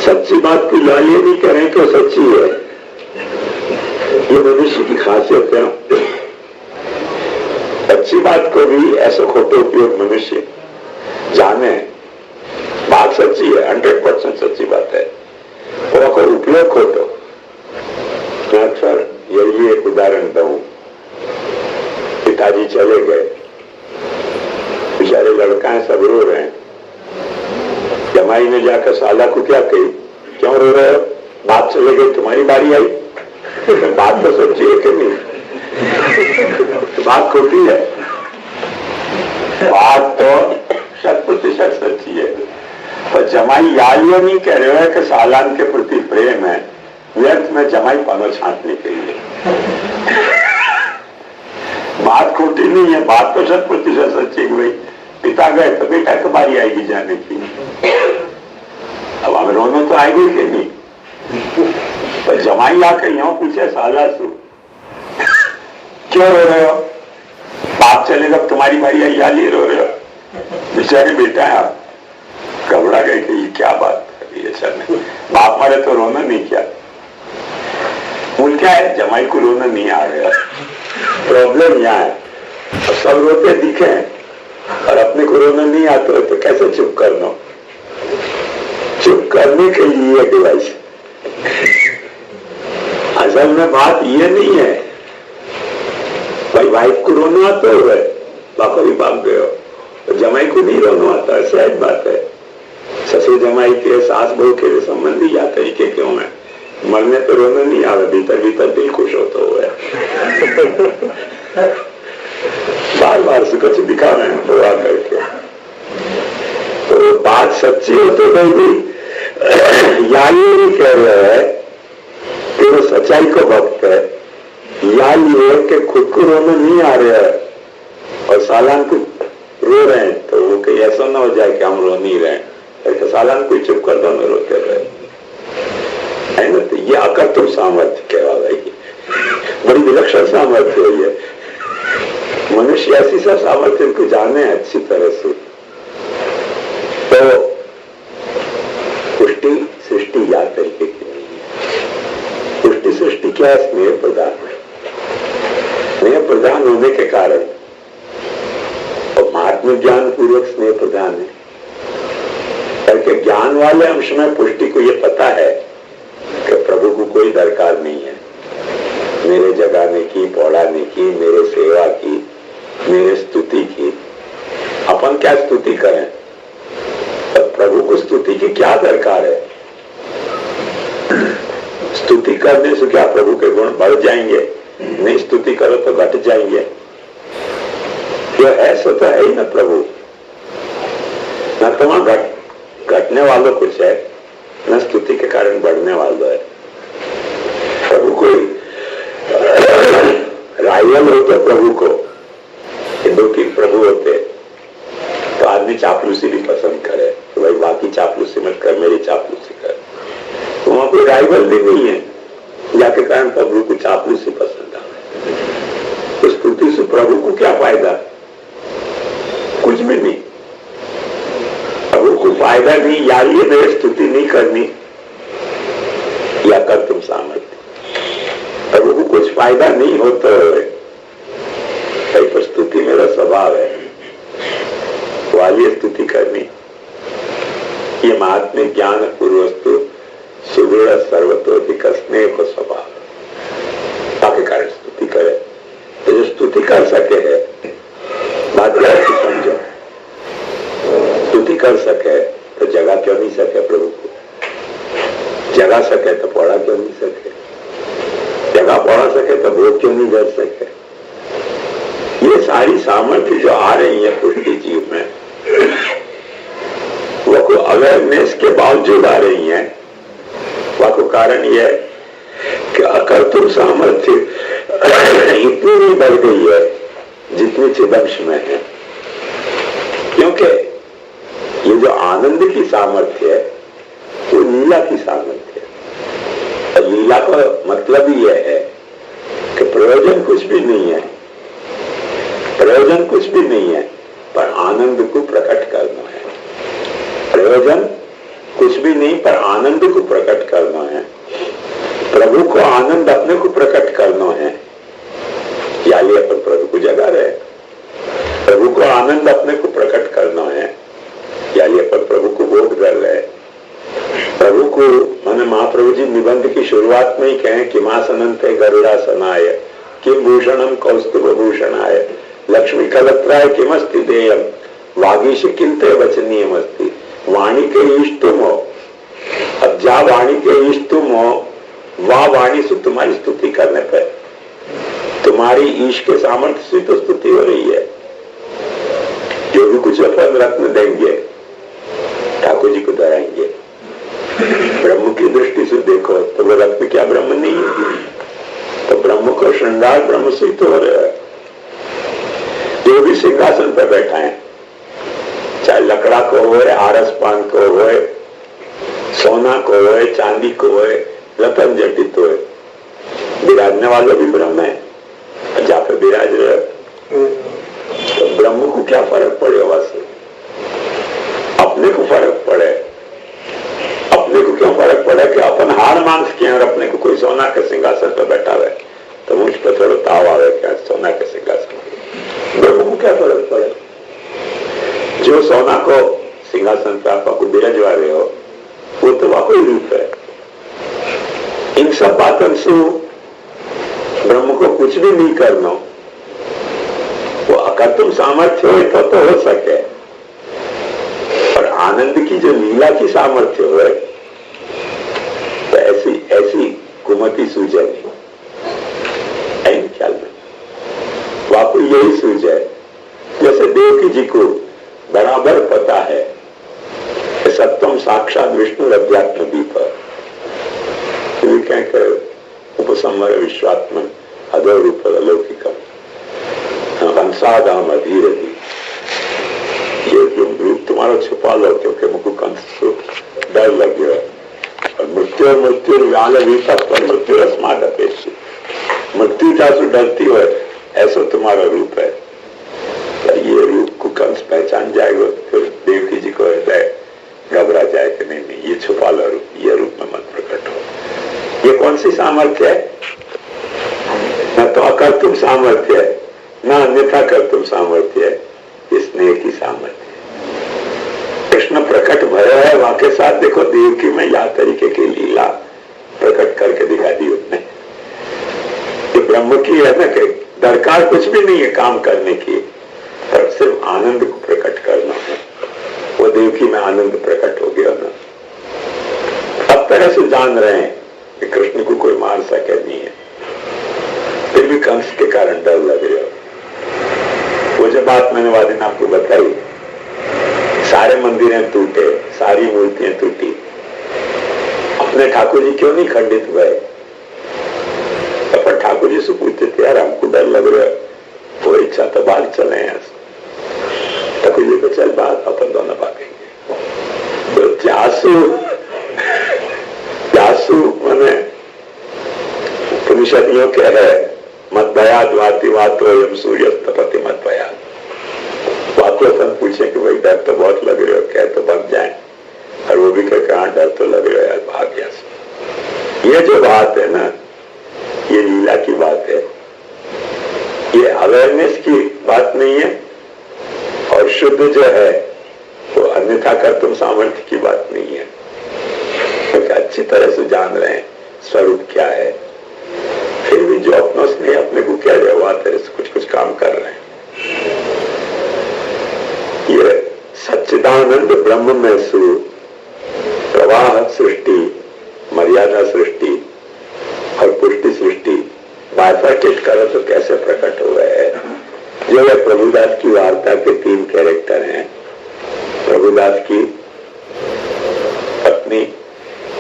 सच्ची बात को लालिए नहीं कह रहे कि वो सच्ची है। ये मनुष्य की खासियत है। अच्छी बात को भी ऐसे खोटे उपयोग मनुष्य जाने बात सच्ची है, 100% सच्ची बात है, और को उपयोग खोटो। मैं अक्सर यही एक उदाहरण दूं। पिताजी चले गए, बेचारे लड़का है, सब रो रहे हैं। जमाई ने जाकर साला को क्या कही, क्यों रो रहे हो, बाप चले गए, तुम्हारी बारी आई। बात तो सच्ची है कि नहीं? बात खोटी है? बात तो 100% सच्ची है। पर जमाई ये नहीं कह रहे हो कि सालान के प्रति प्रेम है, व्यर्थ में जमाई पानो छांटने के लिए। बात खोटी नहीं है, बात तो 100% सच्ची हुई। पिता गए तो बेटा की बारी आएगी जाने की। अब हमें रोना तो आएगी कि नहीं? पर जमाई आकर यूं पूछे साला सु क्यों रो रहे हो, बाप चलेगा तुम्हारी बारी आई, या रो रहे हो? बेचारे बेटा घबरा गए कि ये क्या बात कर रही है सर ने, बाप मरे तो रोना नहीं क्या? क्या है, जमाई को रोना नहीं आ रहा। प्रॉब्लम यहाँ है, अब सब रोते दिखे और अपने को रोना नहीं आता है तो कैसे चुप करना? चुप करने के लिए डिवाइस। असल में बात ये नहीं है भाई वाइफ को रोना आता है, बापा भी भाग गए हो, तो जमाई को नहीं रोना आता है, सहज बात है। ससुर जमाई के सास बहू के संबंधी या तरीके क्यों है, मरने तो रोना नहीं आ रहा, भीतर भीतर दिल खुश होता हुआ बार बार से कुछ दिखा रहे हैं दुआ करके। तो बात सच्ची हो तो भाई या ये नहीं कह रहे हैं कि वो सच्चाई को भक्त है, या ये कि खुद को रोना नहीं आ रहा है और सालान को रो रहे हैं, तो वो कहीं ऐसा ना हो जाए कि हम रो नहीं रहे, तो सालान को चुप कर दो ना रोते रहे, है ना? तो ये अकर्तव्य सामर्थ्य कहवाएगी, बड़ी विलक्षण सामर्थ्य है ये। मनुष्य ऐसी सा सामर्थ्य को जाने अच्छी तरह से। तो पुष्टि सृष्टि याद तरीके की नहीं है। पुष्टि सृष्टि क्या है? स्नेह प्रदान है। स्नेह प्रदान होने के कारण और महात्म ज्ञान पूर्वक स्नेह प्रदान है, करके ज्ञान वाले अंश में पुष्टि को ये पता है कि प्रभु को कोई दरकार नहीं है मेरे जगाने की, पौड़ाने की, मेरे सेवा की, मेरे स्तुति की। अपन क्या स्तुति करें, तो प्रभु को स्तुति की क्या दरकार है? स्तुति करने से क्या प्रभु के गुण बढ़ जाएंगे? नहीं, स्तुति करो तो घट जाएंगे। जो है सो तो है ही ना प्रभु, न तो वहां घटने वालों कुछ है, न स्तुति के कारण बढ़ने वालों है। प्रभु कोई राइवल होते प्रभु को, हिंदू की प्रभु होते तो आदमी चापलूसी भी पसंद करे, तो भाई बाकी चापलूसी मत कर, मेरी चापलूसी कर। तो वहां कोई राइवल भी नहीं है, जाके कारण प्रभु को चापलूसी पसंद आ। तो स्तुति से प्रभु को क्या फायदा? कुछ भी नहीं, प्रभु को फायदा नहीं। या ये मेरे स्तुति नहीं करनी या कर तुम सामर्थ्य, प्रभु को कुछ फायदा नहीं होता है, पर स्तुति मेरा स्वभाव है, वाली स्तुति करनी। ये महात्म्य ज्ञान पूर्वस्तु सुदृढ़ सर्वतोधिक स्नेह को स्वभाव, ताकि कारण स्तुति करे। तो जो स्तुति कर सके है, बात क्या समझो, स्तुति कर सके तो जगा क्यों नहीं सके प्रभु को? जगा सके तो पौड़ा क्यों नहीं सके? जगह पौड़ा सके तो भोग क्यों नहीं कर सके? ये सारी सामर्थ्य जो आ रही है पुष्टि जीव में, वो को अवेयरनेस के बावजूद आ रही है। वह को कारण यह है कि अकर्तव्य सामर्थ्य इतनी नहीं बढ़ गई है जितनी चिदंश में है, क्योंकि ये जो आनंद की सामर्थ्य है वो लीला की सामर्थ्य है। और लीला का मतलब ही यह है कि प्रयोजन कुछ भी नहीं है, प्रयोजन कुछ भी नहीं है, पर आनंद को प्रकट करना है। प्रयोजन कुछ भी नहीं, पर आनंद को प्रकट करना है, प्रभु को आनंद अपने को प्रकट करना है, या ये अपन प्रभु को जगा रहे, प्रभु को आनंद अपने को प्रकट करना है, या ये अपन प्रभु को बोध कर रहे। प्रभु को माने महाप्रभु जी निबंध की शुरुआत में ही कहें कि मासनंते गरुड़ासनाय किम भूषणम कौस्तुभ भूषणाय लक्ष्मी कलत्राय किमस्ति देयम वागीश किंते वचनीयम अस्ति। वाणी के ईश तुम हो, अब जा वाणी के ईश तुम हो, वाह वाणी से तुम्हारी स्तुति करने पर तुम्हारी ईश के सामर्थ्य से तो स्तुति हो रही है। जो भी कुछ अपन रत्न देंगे ठाकुर जी को धराएंगे, ब्रह्म की दृष्टि से देखो तो वो रत्न क्या ब्रह्म नहीं है? तो ब्रह्म को श्रृंगार ब्रह्म से तो हो रहा है। जो भी सिंहासन पर बैठा है, चाहे लकड़ा को हो, आरस पान को हो, सोना को हो, चांदी को हो, रतन जटित हो, विराजने वाला भी ब्रह्म है। जहाँ पे विराज रहे तो ब्रह्म को क्या फर्क पड़े? वैसे अपने को फर्क पड़े। अपने को क्यों फर्क पड़े कि अपन हार मांस के और अपने को कोई सोना के सिंहासन पर बैठा हुआ है तो मुझ पर थोड़ा ताव आवे क्या सोना के सिंहासन। ब्रह्म को क्या फर्क पड़े? जो सोना को सिंहासन पर आपको बिराजवा रहे हो वो तो वाकई रूप है। इन सब बातों से ब्रह्म को कुछ भी नहीं करना, वो अकर्तुम सामर्थ्य हो तो हो सके, पर आनंद की जो लीला की सामर्थ्य हो तो ऐसी कुमति सूझे नहीं। ख्याल में वाकई यही सूझे। जैसे देवकी जी को बराबर पता है कि सत्यम साक्षात विष्णु अध्यात्म दीप कहकर उपसमर विश्वात्मन अधो रूप अलौकिकम हंसादाम अधीर दी। ये रूप तुम्हारा छुपा लो क्योंकि मुझको कंस डर लग गया। और मृत्यु व्याल पर मृत्यु अस्माद अपेक्षित, मृत्यु चासु डरती हो ऐसा तुम्हारा रूप है। तो ये रूप को कंस पहचान जाएगा फिर देवकी जी को घबरा जाए कि नहीं ये छुपा लो रूप, ये रूप में मत प्रकट हो। ये कौन सी सामर्थ्य है? न तो अकर्तुम सामर्थ्य है, न अन्यथा कर्तुम सामर्थ्य है, स्नेह की सामर्थ्य। कृष्ण प्रकट भया है वहां के साथ देखो देवकी में या तरीके की लीला प्रकट करके दिखा दी उसने। ये ब्रह्म की है ना कि दरकार कुछ भी नहीं है काम करने की, पर सिर्फ आनंद को प्रकट करना है। वो देवकी में आनंद प्रकट हो गया ना। अब तरह से जान रहे हैं कि कृष्ण को कोई मार सके नहीं है, फिर भी कंस के कारण डर लग रहा है। वो जो बात मैंने वाले ने आपको बताई, सारे मंदिरें टूटे, सारी मूर्तियां टूटी, अपने ठाकुर जी क्यों नहीं खंडित हुए? पर ठाकुर जी से पूछते थे यार हमको डर लग रहा है, वो इच्छा तो बाहर चले हैं। ठाकुर जी को चल बात अपन दोनों भागेंगे। तो जासू मैंने उपनिषदियों के है मत भयाद वाति वातो यम सूर्य तपति मत भयाद। वातो अपन पूछे कि भाई डर तो बहुत लग रहा है, क्या तो भाग जाए? और वो भी कहते हाँ डर तो लग रहा है यार भाग गया। ये जो बात है ना, ये लीला की बात है, ये अवेयरनेस की बात नहीं है। और शुद्ध जो है वो अन्यथा कर्तुम सामर्थ्य की बात नहीं है, क्योंकि अच्छी तरह से जान रहे हैं स्वरूप क्या है। फिर भी जो अपनों से नहीं अपने को क्या हुआ तेरे से कुछ कुछ काम कर रहे हैं। ये सच्चिदानंद ब्रह्म में सु प्रवाह सृष्टि, मर्यादा सृष्टि और पुष्टि सृष्टि बाइफर्केट करो तो कैसे प्रकट हो गए है। जो है प्रभुदास की वार्ता के 3 कैरेक्टर हैं। प्रभुदास की पत्नी,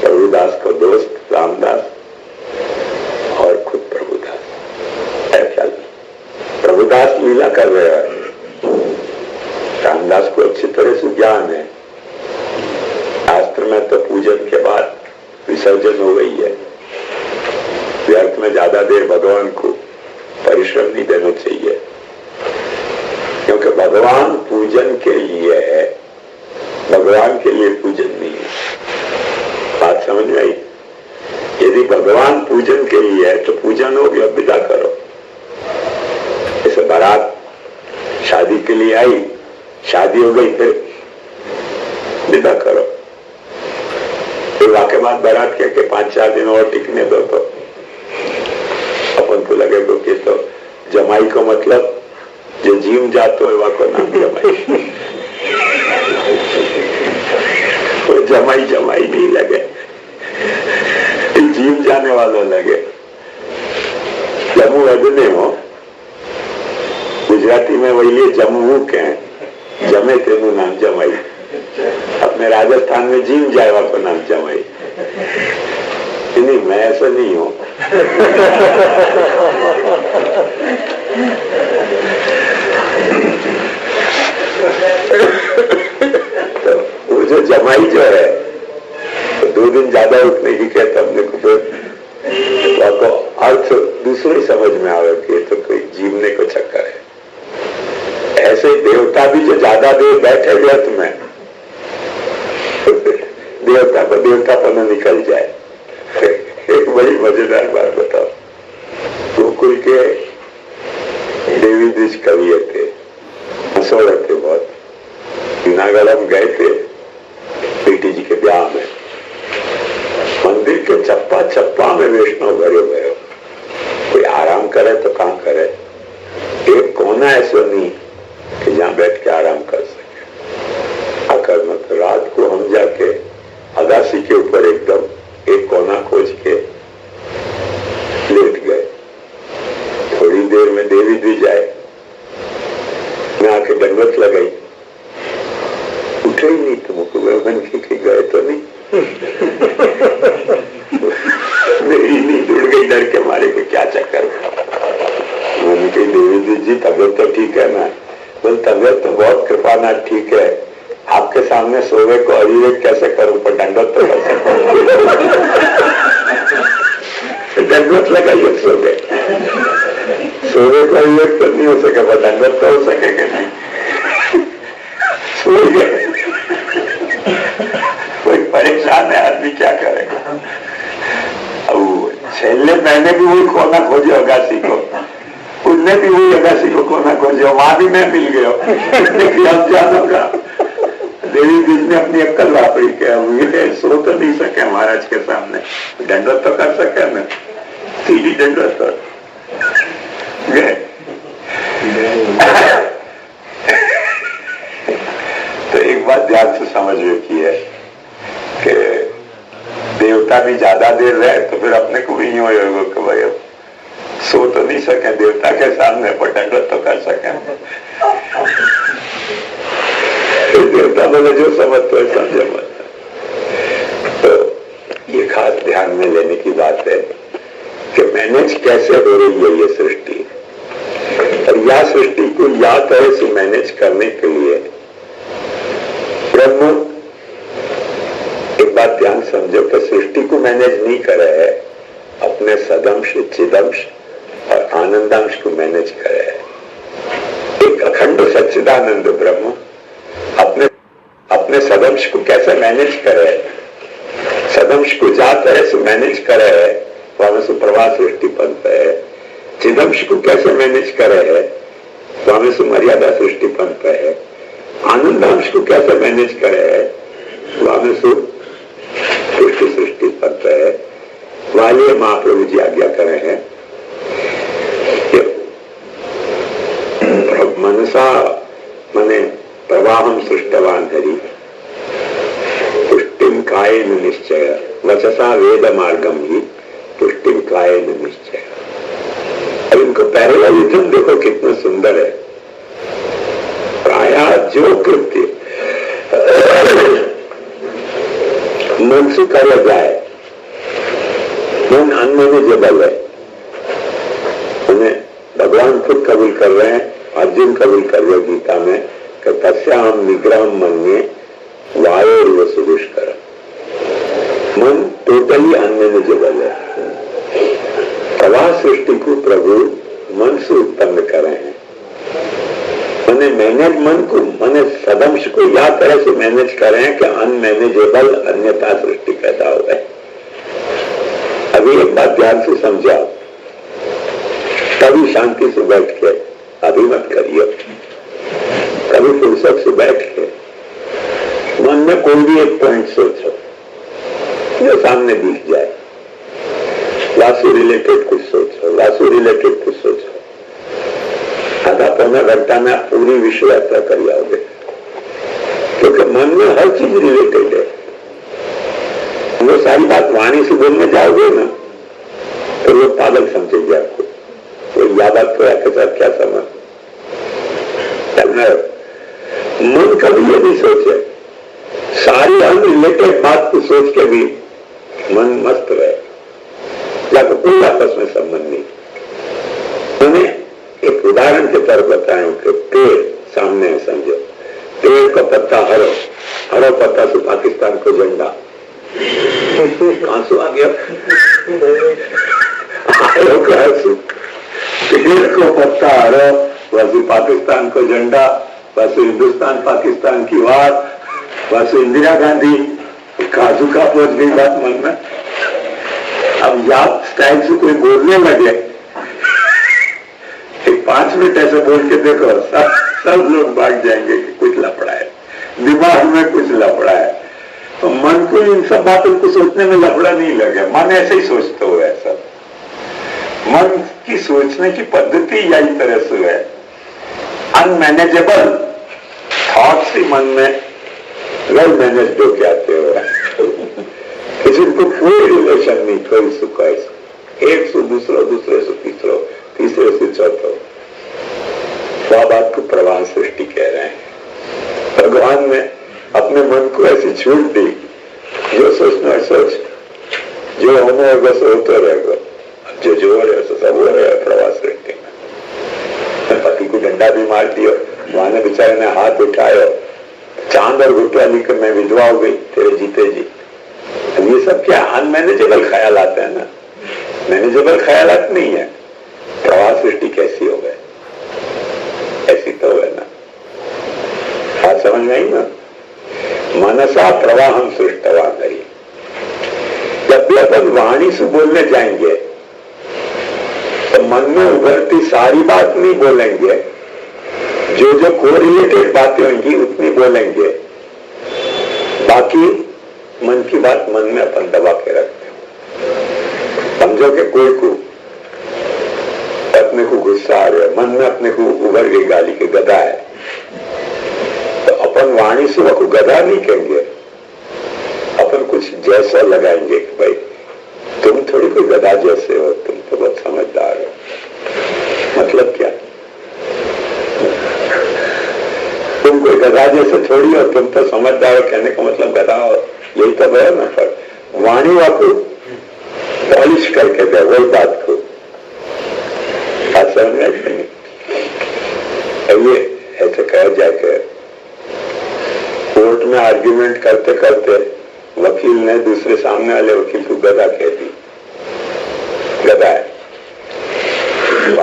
प्रभुदास को दोस्त रामदास और खुद प्रभुदास। ख्याल प्रभुदास लीला कर रहे हैं, रामदास को अच्छी तरह से ज्ञान है। शास्त्र में तो पूजन के बाद विसर्जन हो गई है। व्यर्थ में ज्यादा देर भगवान को परिश्रम नहीं देना चाहिए, क्योंकि भगवान पूजन के लिए है, भगवान के लिए पूजन नहीं है। समझ में आई? यदि भगवान पूजन के लिए है तो पूजन हो गया, विदा करो। जैसे बारात शादी के लिए आई, शादी हो गई, फिर विदा करो। फिर वाके बाद बारात कह के 5-4 दिन और टिकने दो, तो अपन को लगे कि तो जमाई को मतलब जो जीव जातो है वाको नाम जमाई। तो जमाई जमाई नहीं लगे, जीव जाने वालों लगे। जम्मू अदने हो, गुजराती में वही है जम्मू के हैं, जमे तेनु नाम जमाई। अपने राजस्थान में जीव जाए वाको नाम जमाई। नहीं, मैं ऐसा नहीं हूं। तो वो जो जमाई जो है, तो 2 दिन ज्यादा उठने की कहते हमने को, तो अर्थ दूसरे समझ में आवे कि तो कोई जीवने को चक्कर है। ऐसे देवता भी जो ज्यादा देर बैठे व्यर्थ में, देवता को देवतापन निकल जाए। एक बड़ी मजेदार बात बताओ। गोकुल के देवी द्विज कवि थे, हंसोड़े थे बहुत। नागलम गए थे बेटी जी के ब्याह में। मंदिर के चप्पा चप्पा में वैष्णव भरे हुए। कोई आराम करे तो कहां करे? एक कोना ऐसा नहीं कि जहां बैठ के आराम कर सके। आकर मतलब रात को हम जाके अगासी के ऊपर एकदम एक कोना खोज के लेट गए। थोड़ी देर में देवी द्विज आए, मैं आके दंडवत लगाई, उठे ही नहीं। तुमको मन की गए तो नहीं? मेरी नींद उड़ गई डर के मारे के, क्या चक्कर। मैंने कही देवी जी तबियत तो ठीक है ना? बोल तबियत तो बहुत कृपानाथ ठीक है, आपके सामने सोवे को अविवेक कैसे करूं, पर दंडवत तो कर सकूं। दंडवत लगाइए, सो गए। सोवे को अविवेक तो नहीं हो सके, पर दंडवत तो हो सकेगा नहीं। सो गए। कोई परेशान है आदमी, क्या करेगा? अब छेले मैंने भी वही कोना खोजे अगासी को, उनने भी वही अगासी को कोना खोजे, वहां भी मैं मिल गया। अब जानो का देवी द्विज ने अपनी अक्कल वापरी के सो तो नहीं सके महाराज के सामने, दंडवत तो कर सके ना, सीधी दंडवत तो गए। तो एक बात ध्यान से समझ रखी है कि देवता भी ज्यादा देर रहे तो फिर अपने को भी यूं होगा कि भाई अब सो तो नहीं सके देवता के सामने, पर दंडवत तो कर सके। देवता बोले जो समझ तो है समझे मत। तो ये खास ध्यान में लेने की बात है कि मैनेज कैसे हो रही है ये सृष्टि, और या सृष्टि को या तरह से मैनेज करने के लिए ब्रह्म, एक बात ध्यान समझो कि सृष्टि को मैनेज नहीं करे है, अपने सदंश, चिदंश और आनंदांश को मैनेज करे है। एक अखंड सच्चिदानंद ब्रह्म अपने सदंश को कैसे मैनेज करे, सदंश को जा तरह से मैनेज करे है, वहां से प्रवाह सृष्टि पंथ है। चिदंश को कैसे मैनेज करे है, वहां से मर्यादा सृष्टि पंथ है। आनंदांश को कैसे मैनेज करे है, वहां से सृष्टि पंथ है। वाले महाप्रभु जी आज्ञा करे हैं, मनसा मने प्रवाहम सृष्टवान हरि पुष्टिम कायेन निश्चय वचसा वेद मार्गम ही पुष्टिम कायेन निश्चय। अब इनको पैरेललिज्म देखो कितना सुंदर है। प्रायः जो कृत्य मन से कर जाए, मन अनमैनेजेबल है, उन्हें भगवान खुद कबूल कर रहे हैं, अर्जुन कबूल कर रहे गीता में, तस्याम निग्रह मन्ये वायुर्व सुदुष्कर। मन टोटली अनमैनेजेबल है। प्रवाह सृष्टि को प्रभु मन से उत्पन्न करे हैं। मैंने मैनेज मन को, मैंने सदंश को या तरह से मैनेज करे हैं कि अनमैनेजेबल अन्यथा सृष्टि पैदा हो गए। बात ध्यान से समझा, कभी शांति से बैठ के, अभी मत करिए, कभी फुर्सत से बैठ के मन में कोई भी एक पॉइंट सोचो जो सामने दिख जाए। वासु रिलेटेड कुछ सोचो, वासु रिलेटेड कुछ सोचो। आधा पौना घंटा में आप पूरी विश्व यात्रा कर जाओगे, क्योंकि मन में हर चीज रिलेटेड है। वो सारी बात वाणी से बोलने जाओगे ना तो वो पागल समझेंगे आपको। वो याद आपको आपके साथ क्या समझ, मन कभी ये नहीं सोचे, सारी अनरिलेटेड बात को सोच के भी मन मस्त रहे, या तो कोई आपस में संबंध नहीं। उन्हें एक उदाहरण के तरह बताएं कि पेड़ सामने है, समझो पेड़ का पत्ता हरो, हरो पत्ता से पाकिस्तान को झंडा, आंसू आ गया, पेड़ को पत्ता हरो, वैसे पाकिस्तान को झंडा, वैसे हिंदुस्तान पाकिस्तान की वार, वैसे इंदिरा गांधी, काजू का पहुंच गई बात मन में। अब याद स्टाइल से कोई बोलने लगे, एक 5 मिनट ऐसे बोल के देखो, सब लोग भाग जाएंगे कि कुछ लफड़ा है, दिमाग में कुछ लफड़ा है। तो मन को इन सब बातों को सोचने में लफड़ा नहीं लगे, मन ऐसे ही सोचते हुए सब। मन की सोचने की पद्धति यही तरह से है, अनमैनेजेबल थॉट्स ही मन में वेल मैनेज हो जाते हो। किसी को कोई रिलेशन नहीं, कोई सुख है, एक से दूसरा, दूसरे से तीसरा, तीसरे से चौथा। तो आप आपको प्रवाह सृष्टि कह रहे हैं। भगवान ने अपने मन को ऐसी छूट दी, जो सोचना है सोच, जो होना होगा सो होता रहेगा, जो हो रहा है सो सब हो रहा है प्रवाह सृष्टि में। पति को डंडा भी मार दिया, वहां ने बेचारे ने हाथ उठाया, चांद और घुटिया लिखकर मैं विधवा हो गई तेरे जीते जी। अब ये सब क्या अनमैनेजेबल ख्याल आते हैं ना, मैनेजेबल ख्यालात नहीं है। प्रवाह सृष्टि कैसी हो गए, ऐसी तो है ना, बात समझ में आई ना। मनसा प्रवाहम सृष्टवा करी। जब भी अपन वाणी से बोलने जाएंगे तो मन में उभरती सारी बात नहीं बोलेंगे, जो जो कोरिलेटेड बातें होंगी उतनी बोलेंगे, बाकी मन की बात मन में अपन दबा के रखते हो। समझो कि कोई को अपने को गुस्सा आ रहा है, मन में अपने को उभर गई गाली के गधा है, तो अपन वाणी से वो गधा नहीं कहेंगे, अपन कुछ जैसा लगाएंगे कि भाई तुम थोड़ी कोई गधा जैसे हो, तुम तो बहुत समझदार हो। मतलब क्या, तुम कोई गधा जैसे थोड़ी हो, तुम तो समझदार हो, कहने का मतलब गधा हो, यही तो है ना फर्क। वाणी वाको पॉलिश करके दे वही बात को, समझ में ये ऐसे कहा जाकर कोर्ट में आर्ग्यूमेंट करते करते वकील ने दूसरे सामने वाले वकील को गधा कह दी, गधा है।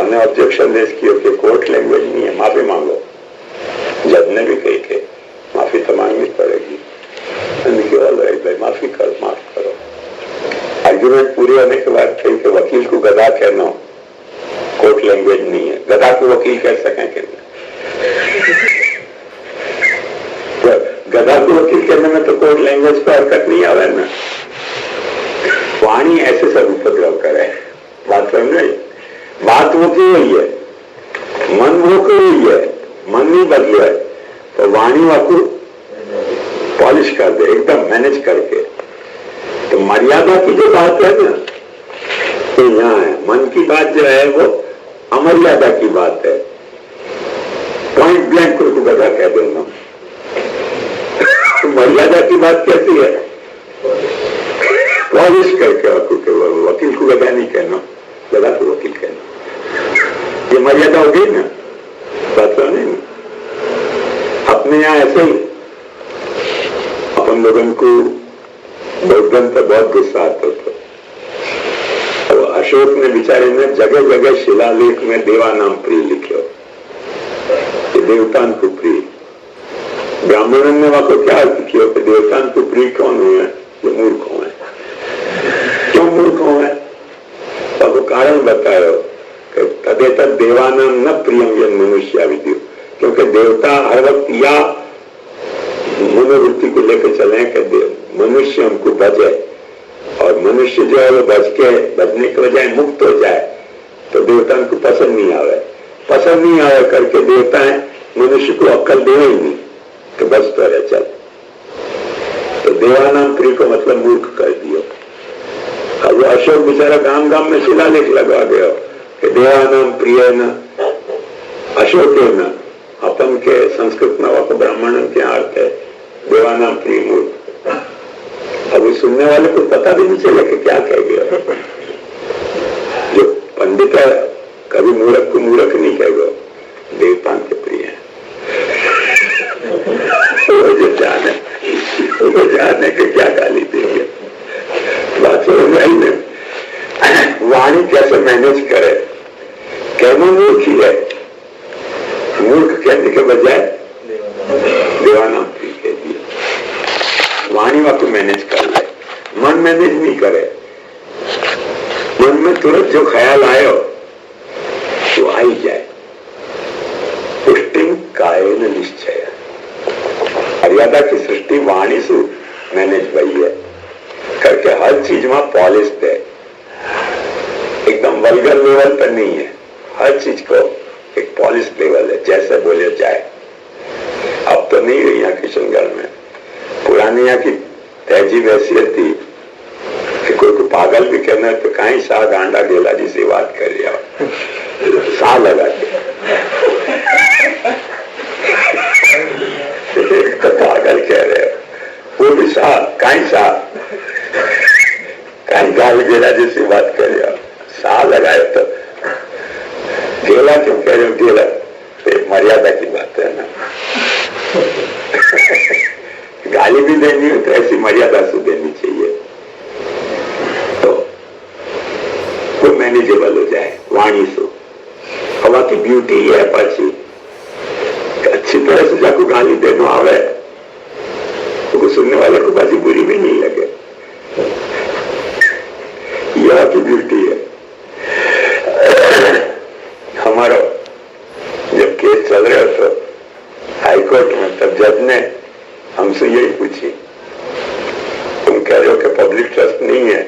ने ऑब्जेक्शन रेज किया कि कोर्ट लैंग्वेज नहीं है, माफी मांगो। जज ने भी कही कि माफी तो मांगनी पड़ेगी, भाई माफी करो, माफ करो। आर्ग्यूमेंट पूरी होने के बाद कही कि वकील को गधा कहना कोर्ट लैंग्वेज नहीं है, गधा को वकील कह सकें कि गधा को वकील कहने में तो कोर्ट लैंग्वेज पर हरकत नहीं आवे ना। वाणी ऐसे सब उपद्रव करे, बात समझ गई। बात वो की हुई है, मन वो की हुई है, मन नहीं बदले है, तो वाणी वाकू पॉलिश कर दे एकदम मैनेज करके। तो मर्यादा की जो बात है ना, तो यहाँ है मन की बात जो है वो अमर्यादा की बात है। पॉइंट ब्लैंक को गधा कह देना, तो मर्यादा की बात कैसी है, पॉलिश करके वकील को गधा नहीं कहना, गधा को वकील कहना, ये मर्यादा हो गई ना, बात नहीं। अपने यहाँ ऐसे ही अपन लोगों को बौद्धन पर बहुत गुस्सा आता था। तो अशोक ने बेचारे ने जगह जगह शिलालेख में देवा नाम प्रिय लिखे, देवतान को प्रिय। ब्राह्मणों ने वहां को क्या अर्थ किया कि देवतान को प्रिय कौन हुए, ये मूर्ख हुए। क्यों मूर्ख हुए? कारण बतायो कि तदेतर देवानाम न प्रियम यन मनुष्य विद्यु, क्योंकि देवता हर वक्त या मनोवृत्ति को लेकर चले कि मनुष्य हमको बचे, और मनुष्य जो है वो बचने के बजाय मुक्त हो जाए तो देवता को पसंद नहीं आवे करके देवता है मनुष्य को अक्ल दे ही नहीं तो बचता रहे चल। तो देवानाम प्रिय को मतलब मूर्ख कर दियो। अब वो अशोक बेचारा गांव गांव में शिलालेख लगा गया कि देवानाम प्रिय न अशोक न, अपन के संस्कृत में ब्राह्मण के अर्थ है देवानाम प्रिय मूर्ख। अब वो सुनने वाले को पता भी नहीं चले कि क्या कह गया। जो पंडित है कभी मूर्ख को मूर्ख नहीं कहेगा, देवता के प्रिय है। वो जाने के क्या गाली देंगे। बात समझ, वाणी कैसे मैनेज करे, कहना मूर्ख ही है, मूर्ख कहने के बजाय देवानाम प्रिय कह दिया। वाणी वाको मैनेज कर ले, मन मैनेज नहीं करे। मन में तुरंत जो ख्याल आयो तो आ ही जाए। पुष्टिं कायेन निश्चय, मर्यादा की सृष्टि वाणी से मैनेज भई है करके हर चीज में पॉलिश है, एकदम वल्गर लेवल पर नहीं है। हर चीज को एक पॉलिश लेवल है, जैसे बोले जाए। अब तो नहीं रही यहाँ किशनगढ़ में, पुरानी यहाँ की तहजीब ऐसी थी कि कोई को पागल भी कहना है तो कहीं सा गांडा गेला जी से बात कर रहा सा लगा के तो पागल कह रहे वो भी सा कहीं गाल गेला जी से बात कर रहा सा लगाए तो गेला क्यों कह रहे हो? गेला मर्यादा की बात है ना। गाली भी देनी हो तो ऐसी मर्यादा से देनी चाहिए तो वो मैनेजेबल हो जाए वाणी से। हवा की ब्यूटी है पाची अच्छी तरह से जाको गाली देना आवे तो सुनने वाले को पाची बुरी भी नहीं लगे। यह की ब्यूटी है। हमारा जब केस चल रहा तो हाईकोर्ट में, तब जज ने हमसे यही पूछी, तुम कह रहे हो कि पब्लिक ट्रस्ट नहीं है,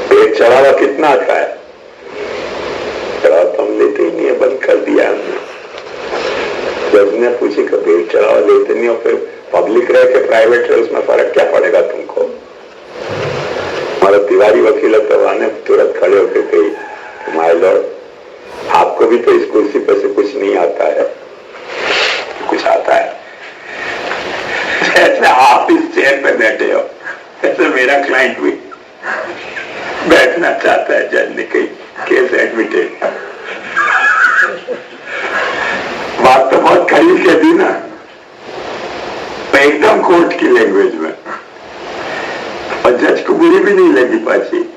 पेट चढ़ावा कितना आता है? चढ़ावा तो हम लेते ही नहीं है, बंद कर दिया हमने। जज ने पूछी कि पेट चढ़ावा लेते नहीं हो, फिर पब्लिक रह के प्राइवेट है, उसमें फर्क क्या पड़ेगा तुमको? हमारा तिवारी वकील तो आने तुरंत खड़े होकर कही, माय लॉर्ड आपको भी तो इस कुर्सी पर से कुछ नहीं आता है, कुछ आता है। जैसे आप इस चेयर पे बैठे हो ऐसे मेरा क्लाइंट भी बैठना चाहता है। जज ने कही केस एडमिटेड। बात तो बहुत खरी कह दी ना, एकदम कोर्ट की लैंग्वेज में, और जज को बुरी भी नहीं लगी पाची।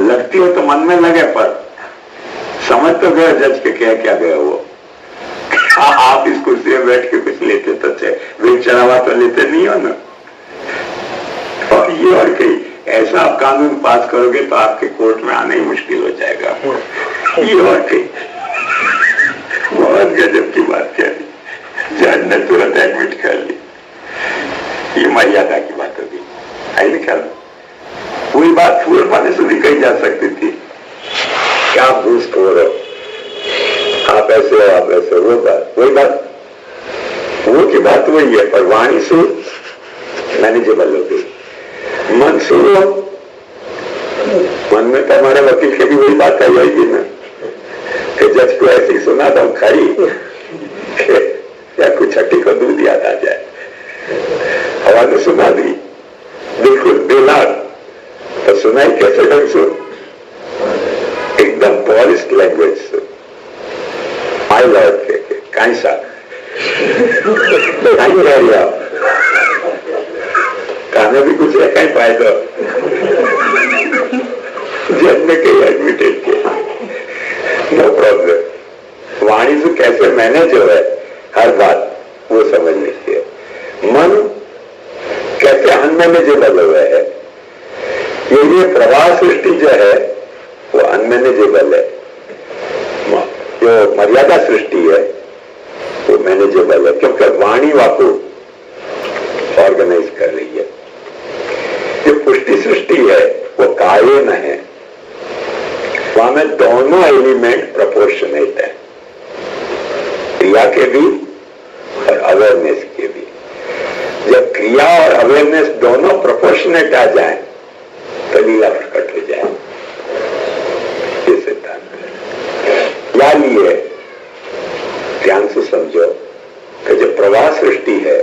लगती हो तो मन में लगे पर समझ तो गया जज के क्या गया वो। आप इस कुर्सी में बैठ के कुछ लेते तो वेट चढ़ावा तो लेते नहीं हो ना। और ये और कहीं ऐसा आप कानून पास करोगे तो आपके कोर्ट में आना ही मुश्किल हो जाएगा। ये और कहीं बहुत गजब की बात कह दी, जज ने तुरंत एडमिट कर ली। ये मर्यादा की बात होगी, आई नहीं ख्याल? वही बात फूल पाने से भी कही जा सकती थी, क्या आप घूसखोर हो, आप ऐसे हो, आप ऐसे हो। वो बात वही बात, वो की बात वही है, पर वाणी से मैनेजेबल हो गई। मन से मन में तो हमारे वकील की भी वही बात आई जाएगी ना कि जज को ऐसी सुना तो खरी या कुछ छठी को दूध याद आ जाए। हवा ने सुना दी बिल्कुल बेलार, तो सुनाई कैसे ढंग से? एकदम पॉलिश्ड लैंग्वेज से, माय लॉर्ड के कहीं सा कहीं रह गया कहने भी कुछ है, कहीं फायदा जज ने कहीं एडमिटेड किया, नो प्रॉब्लम। वाणी से कैसे मैनेज हो है हर बात वो समझ लीजिए। मन कैसे अनमैनेजेबल हो है, ये प्रवाह सृष्टि जो है वो अनमैनेजेबल है। जो मर्यादा सृष्टि है वो मैनेजेबल है, क्योंकि वाणी वाको ऑर्गेनाइज कर रही है। जो पुष्टि सृष्टि है वो कायन है, वहां में दोनों एलिमेंट प्रोपोर्शनेट है, क्रिया के भी और अवेयरनेस के भी। जब क्रिया और अवेयरनेस दोनों प्रोपोर्शनेट आ जाए तो लीला प्रकट हो जाए। ये सिद्धांत है। क्या लिए ध्यान से समझो कि जो प्रवाह सृष्टि है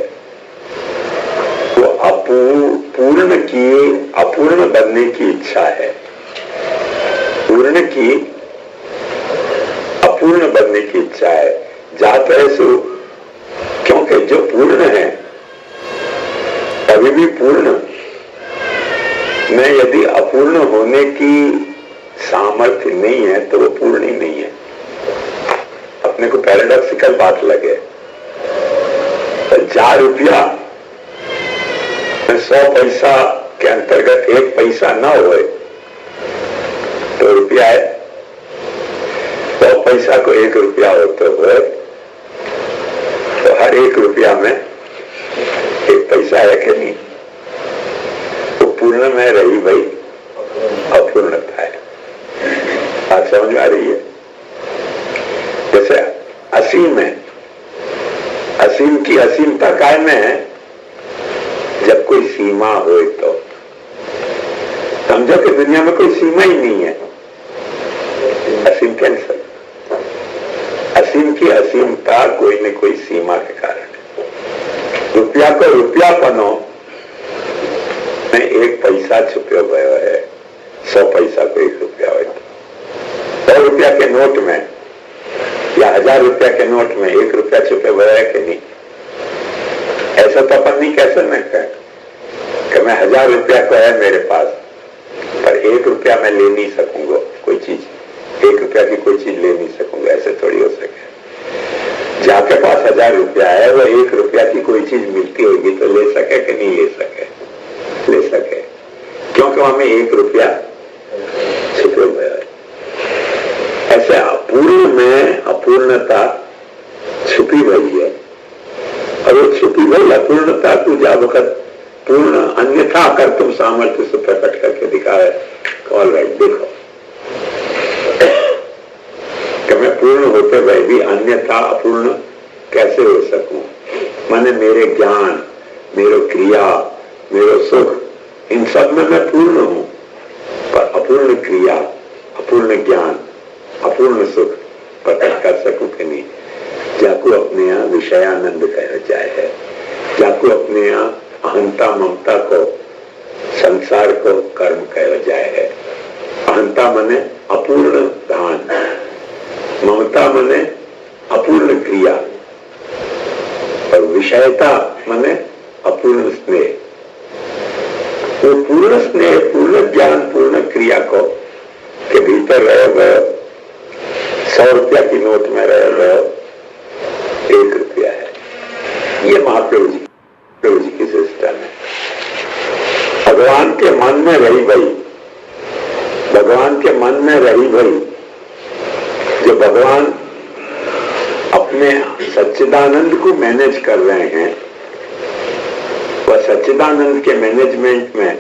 वो पूर्ण की अपूर्ण बनने की इच्छा है, पूर्ण की अपूर्ण बनने की इच्छा है। जात है सो, क्योंकि जो पूर्ण है अभी भी पूर्ण में यदि अपूर्ण होने की सामर्थ्य नहीं है तो वो पूर्ण ही नहीं है। अपने को पैराडॉक्सिकल बात लगे, 4 रुपया में 100 पैसा के अंतर्गत 1 पैसा ना होए तो रुपया है, 100 पैसा को 1 रुपया होते हुए तो हर 1 रुपया में 1 पैसा है कि नहीं? तो पूर्ण में रही भाई अपूर्णता है। बात समझ आ रही है? जैसे असीम है, असीम की असीमता काय में है? जब कोई सीमा हो तो समझो कि दुनिया में कोई सीमा ही नहीं है, असीम कैंसर। असीम की असीमता कोई न कोई सीमा के कारण है। रुपया को रुपयापनो में 1 पैसा छुपे हुए है, 100 पैसा को 1 रुपया हो, 100 रुपया के नोट में या 1000 रुपया के नोट में 1 रुपया छुपे हुए है कि नहीं? ऐसा तो अपन नहीं कह सकते कि मैं 1000 रुपया को है मेरे पास पर 1 रुपया मैं ले नहीं सकूंगा कोई चीज, 1 रुपया की कोई चीज ले नहीं सकूंगा, ऐसे थोड़ी हो सके। जाके पास 1000 रुपया है वो 1 रुपया की कोई चीज मिलती होगी तो ले सके कि नहीं ले सके? ले सके, क्योंकि वहां में 1 रुपया छुपे हुए है। ऐसे अपूर्ण में अपूर्णता छुपी हुई है, और वो छुपी हुई अपूर्णता को जब वक्त पूर्ण अन्यथा कर तुम सामर्थ्य से प्रकट करके दिखाए, ऑल राइट, देखो कि मैं पूर्ण होते हुए भी अन्यथा अपूर्ण कैसे हो सकूं? माने मेरे ज्ञान, मेरे क्रिया, मेरे सुख, इन सब में मैं पूर्ण हूं, पर अपूर्ण क्रिया, अपूर्ण ज्ञान, अपूर्ण सुख प्रकट कर सकूं कि नहीं? जाको अपने यहाँ विषयानंद कहा जाए है, जाको अपने यहाँ अहंता ममता को, संसार को कर्म कहा जाए है। अहंता मने अपूर्ण दान, ममता मने अपूर्ण क्रिया, और विषयता मने अपूर्ण स्नेह। वो पूर्ण स्नेह, पूर्ण ज्ञान, पूर्ण क्रिया को के भीतर रहे हुए 100 रुपया की नोट में रहे हुए 1 रुपया है। ये महाप्रभु जी की सिस्टम है। भगवान के मन में रही भई, भगवान के मन में रही भई, जो भगवान अपने सच्चिदानंद को मैनेज कर रहे हैं, वह सच्चिदानंद के मैनेजमेंट में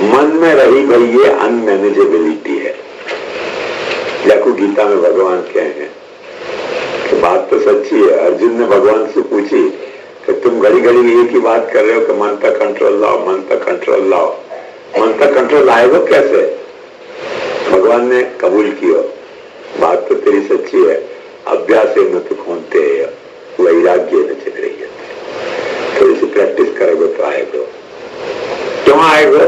मन में रही भई ये अनमैनेजेबिलिटी है। देखो गीता में भगवान कहे हैं कि बात तो सच्ची है। अर्जुन ने भगवान से पूछी कि तुम घड़ी घड़ी एक ही बात कर रहे हो कि मन पर कंट्रोल लाओ, मन पर कंट्रोल लाओ, मन पर कंट्रोल आएगा कैसे? भगवान ने कबूल किया, बात तो तेरी सच्ची है, अभ्यास न तो खोनते वैराग्य न चल रही है, थोड़ी सी प्रैक्टिस करोगे तो आएगा। क्यों आएगा?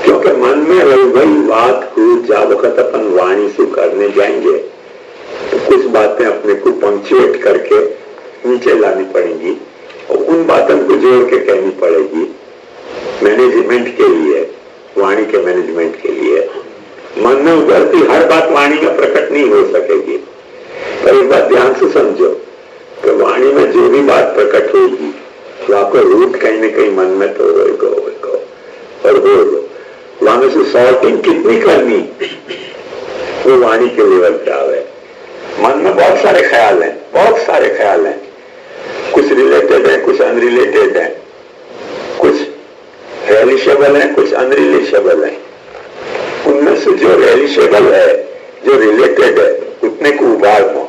क्योंकि मन में रही वही बात को जब वक्त अपन वाणी से करने जाएंगे तो कुछ बातें अपने को पंक्चुएट करके नीचे लानी पड़ेंगी और उन बातों को जोड़ के कहनी पड़ेगी मैनेजमेंट के लिए, वाणी के मैनेजमेंट के लिए। मन में उभरती हर बात वाणी में प्रकट नहीं हो सकेगी। पर एक बात ध्यान से समझो कि वाणी में जो भी बात प्रकट होगी तो आपको रूट कहीं न कहीं मन में तो होगा और होगा। वहां में से सॉर्टिंग कितनी करनी वो वाणी के लेवल पे आवे। मन में बहुत सारे ख्याल हैं, बहुत सारे ख्याल हैं, कुछ रिलेटेड है, कुछ अनरिलेटेड है, कुछ रिलेशेबल है, कुछ अनरिलेशेबल है। उनमें से जो रिलेशेबल है, जो रिलेटेड है, उतने को उबार दो।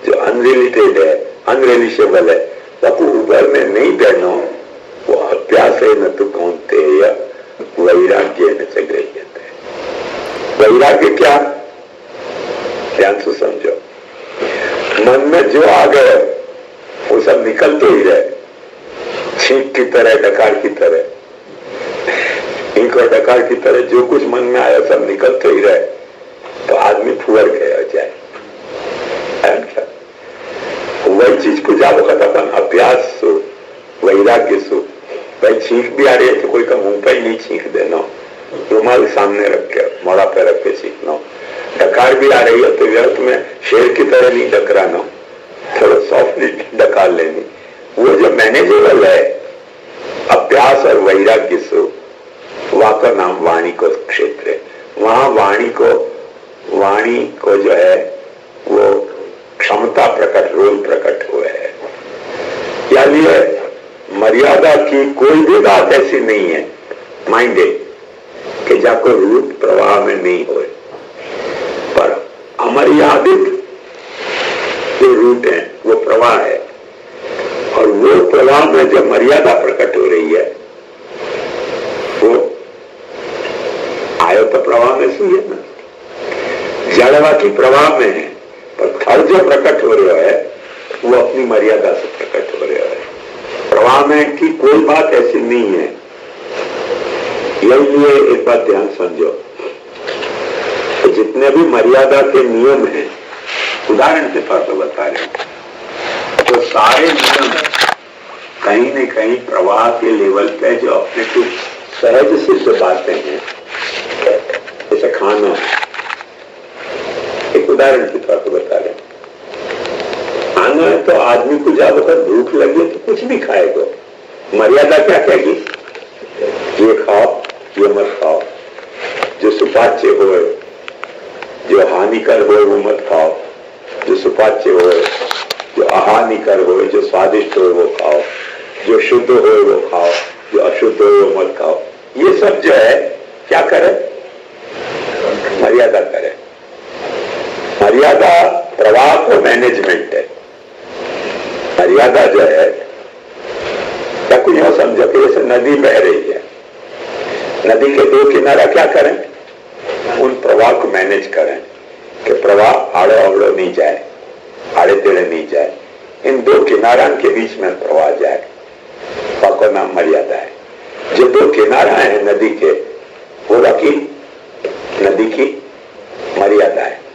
जो अनरिलेटेड है, अनरिलेशेबल है, तब उबरने नहीं देना। वो अभ्यास है न तो कौनते या वैराग्य न चग्रह्यते। वैराग्य क्या? ध्यान से समझो। मन में जो आ गए वो सब निकलते ही रहे, छींक की तरह, डकार की तरह, इंक और डकार की तरह जो कुछ मन में आया सब निकलते ही रहे, तो आदमी फुवर गया जाए। वही चीज को जाओ अपन अभ्यास सो, वैराग्य सो। भाई छींक भी आ रही है तो कोई का मुंह पे ही नहीं छींक देना, रुमाल सामने रख के मोड़ा पे रख के छींकना। डकार भी आ रही है तो व्यर्थ में शेर की तरह नहीं डकराना, थोड़ा सॉफ्टली डकार लेनी। वो जो मैनेजेबल है अभ्यास और वैराग्य सो, वहां का नाम वाणी को क्षेत्र है। वहां वाणी को जो है वो क्षमता प्रकट, रोल प्रकट हुए है। यानी मर्यादा की कोई भी बात ऐसी नहीं है माइंडेड कि जाको रूट प्रवाह में नहीं हो, पर अमर्यादित जो रूट है वो प्रवाह है, और वो प्रवाह में जो मर्यादा प्रकट हो रही है वो आयो तो प्रवाह में से है ना, जड़वा की प्रवाह में है, पर थर जो प्रकट हो रहा है वो अपनी मर्यादा से प्रकट हो रहा है। प्रवाह में की कोई बात ऐसी नहीं है। यही एक बात ध्यान समझो, तो जितने भी मर्यादा के नियम हैं, उदाहरण के तौर पर बता रहे हैं, तो सारे नियम कहीं न कहीं प्रवाह के लेवल पे जो अपने कुछ सहज सिद्ध बातें हैं, जैसे खाना, एक उदाहरण के तौर पर बता रहे हैं। खाना है तो आदमी को जब अगर भूख लगे तो कुछ भी खाएगा। मर्यादा क्या कहेगी? ये खाओ, ये मत खाओ, जो सुपाच्य हो, जो हानिकर हो वो मत खाओ, जो सुपाच्य हो, जो अहानिकर हो, जो स्वादिष्ट हो वो खाओ, जो शुद्ध हो वो खाओ, जो अशुद्ध हो वो मत खाओ। ये सब जो है क्या करे? मर्यादा करे। मर्यादा प्रवाह को मैनेजमेंट है। मर्यादा जो है, या कुछ यह समझो कि जैसे नदी बह रही है, नदी के दो किनारा क्या करें? उन प्रवाह को मैनेज करें कि प्रवाह आड़ो अवड़ो नहीं जाए, आड़े टेढ़े नहीं जाए, इन दो किनारा के बीच में प्रवाह जाए, का नाम मर्यादा है। जो दो किनारा है नदी के, वो बाकी नदी की मर्यादा है।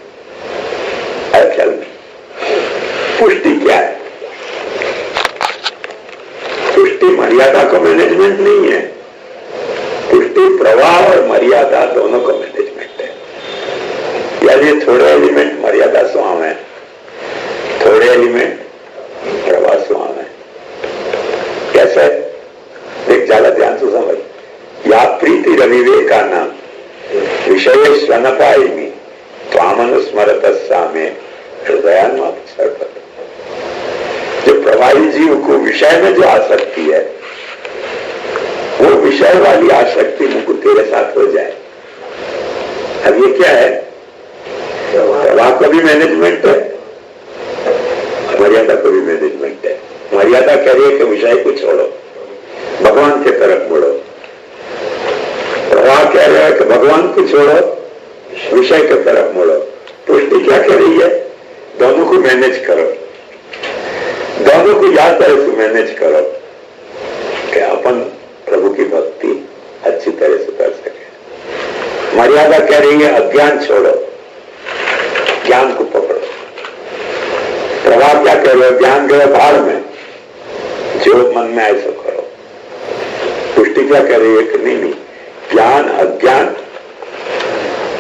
ख्याल में पुष्टि क्या है? पुष्टि मर्यादा का मैनेजमेंट नहीं है, पुष्टि प्रवाह और मर्यादा दोनों का मैनेजमेंट है। यानी थोड़े एलिमेंट मर्यादा स्वाम है, थोड़े एलिमेंट प्रवाह स्वाम है। कैसे? देख, ज्यादा ध्यान से समझ। या प्रीति रविवेका नाम विषय स्वनपायिनी स्वामनुस्मरत सामे हृदयान्माप सर्वत। जो प्रवाही जीव को विषय में जो आसक्ति है, वो विषय वाली आसक्ति मुझको तेरे साथ हो जाए। अब ये क्या है? प्रवाह का भी मैनेजमेंट है, मर्यादा का भी मैनेजमेंट है। मर्यादा कह रही है कि विषय को छोड़ो, भगवान की तरफ मुड़ो। प्रवाह कह रहा है कि भगवान को छोड़ो, विषय की तरफ मुड़ो। पुष्टि क्या कह रही है? दोनों को मैनेज करो, दोनों को याद तरह से मैनेज करो कि अपन प्रभु की भक्ति अच्छी तरह से कर सके। मर्यादा कह रही है अज्ञान छोड़ो, ज्ञान को पकड़ो। प्रभाव क्या कह रहे हो? ज्ञान गए भाड़ में, जो मन में आए सो करो। पुष्टि क्या कह रही है कि नहीं नहीं, ज्ञान अज्ञान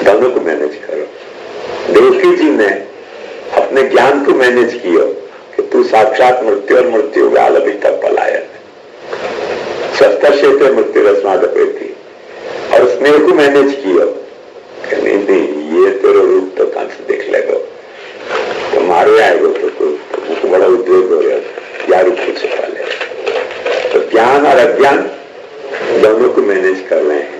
दोनों को मैनेज करो। देवकी जी ने अपने ज्ञान को मैनेज किया कि तू साक्षात मृत्यु और मृत्यु काल अभी तक पलायन, शस्त्र क्षेत्र मृत्यु रस्माद थी, और उस मेरे को मैनेज किया, नहीं ये तेरा रूप तो कहां से देख लेगा, तो मारो आएगा तो मुझको बड़ा उद्योग हो गया, क्या रूप को छिपा ले। तो ज्ञान और अज्ञान दोनों को मैनेज कर रहे हैं।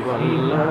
Govinda,